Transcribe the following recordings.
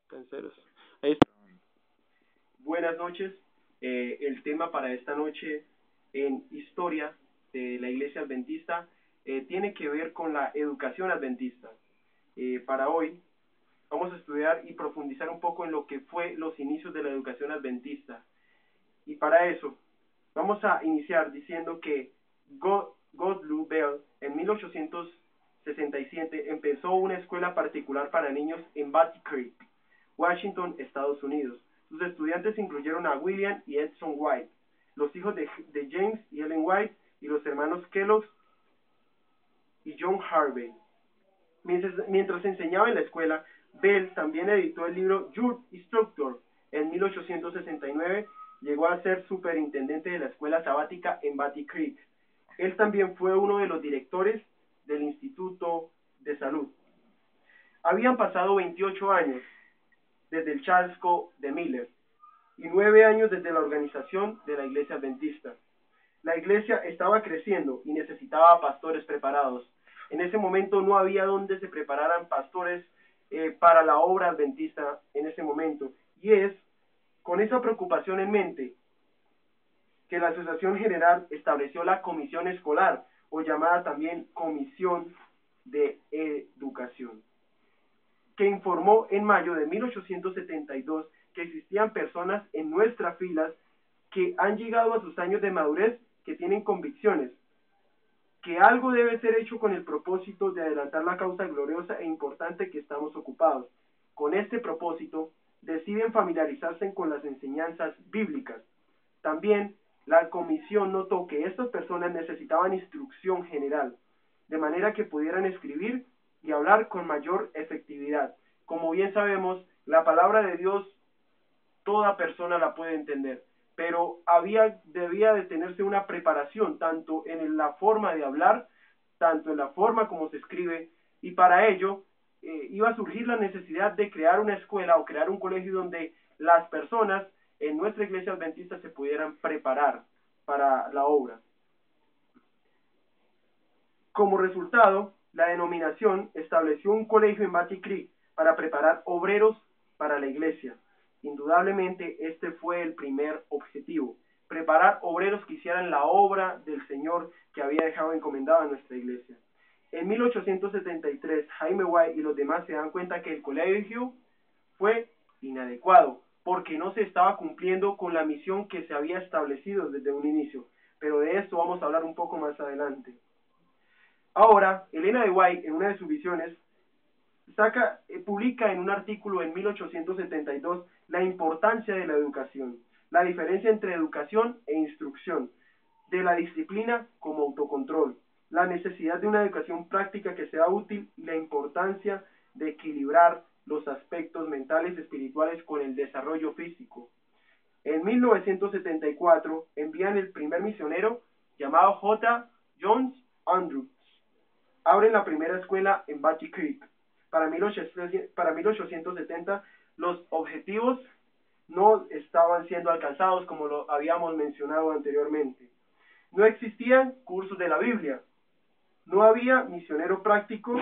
Canceros. Ahí está. Buenas noches. El tema para esta noche en historia de la Iglesia Adventista tiene que ver con la educación adventista. Para hoy vamos a estudiar y profundizar un poco en lo que fue los inicios de la educación adventista. Y para eso vamos a iniciar diciendo que Goodloe Bell en 1867 empezó una escuela particular para niños en Batty Creek, Washington, Estados Unidos. Sus estudiantes incluyeron a William y Edson White, los hijos de James y Ellen White, y los hermanos Kellogg y John Harvey. Mientras enseñaba en la escuela, Bell también editó el libro Youth Instructor. En 1869 llegó a ser superintendente de la escuela sabática en Batty Creek. Él también fue uno de los directores del Instituto de Salud. Habían pasado 28 años desde el chasco de Miller y 9 años desde la organización de la Iglesia Adventista. La Iglesia estaba creciendo y necesitaba pastores preparados. En ese momento no había donde se prepararan pastores para la obra adventista en ese momento. Y es con esa preocupación en mente que la Asociación General estableció la Comisión Escolar, o llamada también Comisión de Educación, que informó en mayo de 1872 que existían personas en nuestras filas que han llegado a sus años de madurez, que tienen convicciones, que algo debe ser hecho con el propósito de adelantar la causa gloriosa e importante que estamos ocupados. Con este propósito, deciden familiarizarse con las enseñanzas bíblicas. También, la comisión notó que estas personas necesitaban instrucción general, de manera que pudieran escribir y hablar con mayor efectividad. Como bien sabemos, la palabra de Dios toda persona la puede entender, pero debía de tenerse una preparación, tanto en la forma de hablar, tanto en la forma como se escribe, y para ello iba a surgir la necesidad de crear una escuela o crear un colegio donde las personas en nuestra iglesia adventista se pudieran preparar para la obra. Como resultado, la denominación estableció un colegio en Batty Creek para preparar obreros para la iglesia. Indudablemente, este fue el primer objetivo: preparar obreros que hicieran la obra del Señor que había dejado encomendada a nuestra iglesia. En 1873, Jaime White y los demás se dan cuenta que el colegio fue inadecuado, porque no se estaba cumpliendo con la misión que se había establecido desde un inicio. Pero de esto vamos a hablar un poco más adelante. Ahora, Elena de White, en una de sus visiones, publica en un artículo en 1872 la importancia de la educación, la diferencia entre educación e instrucción, de la disciplina como autocontrol, la necesidad de una educación práctica que sea útil y la importancia de equilibrar los aspectos mentales y espirituales con el desarrollo físico. En 1974 envían el primer misionero llamado J. Jones Andrews. Abren la primera escuela en Batty Creek. Para 1870 los objetivos no estaban siendo alcanzados como lo habíamos mencionado anteriormente. No existían cursos de la Biblia, no había misionero práctico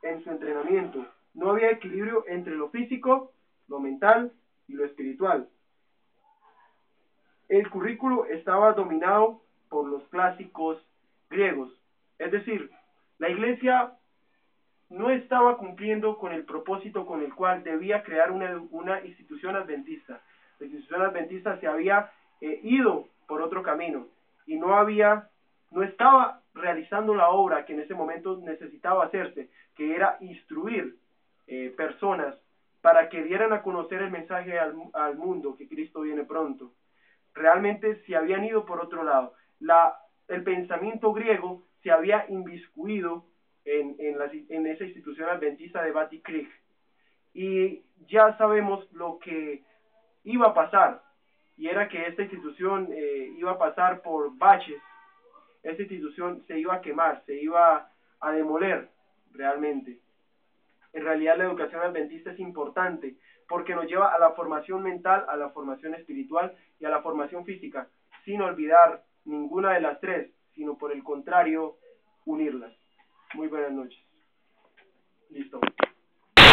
en su entrenamiento, no había equilibrio entre lo físico, lo mental y lo espiritual. El currículo estaba dominado por los clásicos griegos, es decir, la iglesia no estaba cumpliendo con el propósito con el cual debía crear una institución adventista. La institución adventista se había ido por otro camino y no estaba realizando la obra que en ese momento necesitaba hacerse, que era instruir personas para que dieran a conocer el mensaje al mundo, que Cristo viene pronto. Realmente se habían ido por otro lado. El pensamiento griego se había inmiscuido en esa institución adventista de Batty Creek. Y ya sabemos lo que iba a pasar, y era que esta institución iba a pasar por baches. Esta institución se iba a quemar, se iba a demoler realmente. En realidad la educación adventista es importante porque nos lleva a la formación mental, a la formación espiritual y a la formación física, sin olvidar ninguna de las tres, sino por el contrario, unirlas. Muy buenas noches. Listo.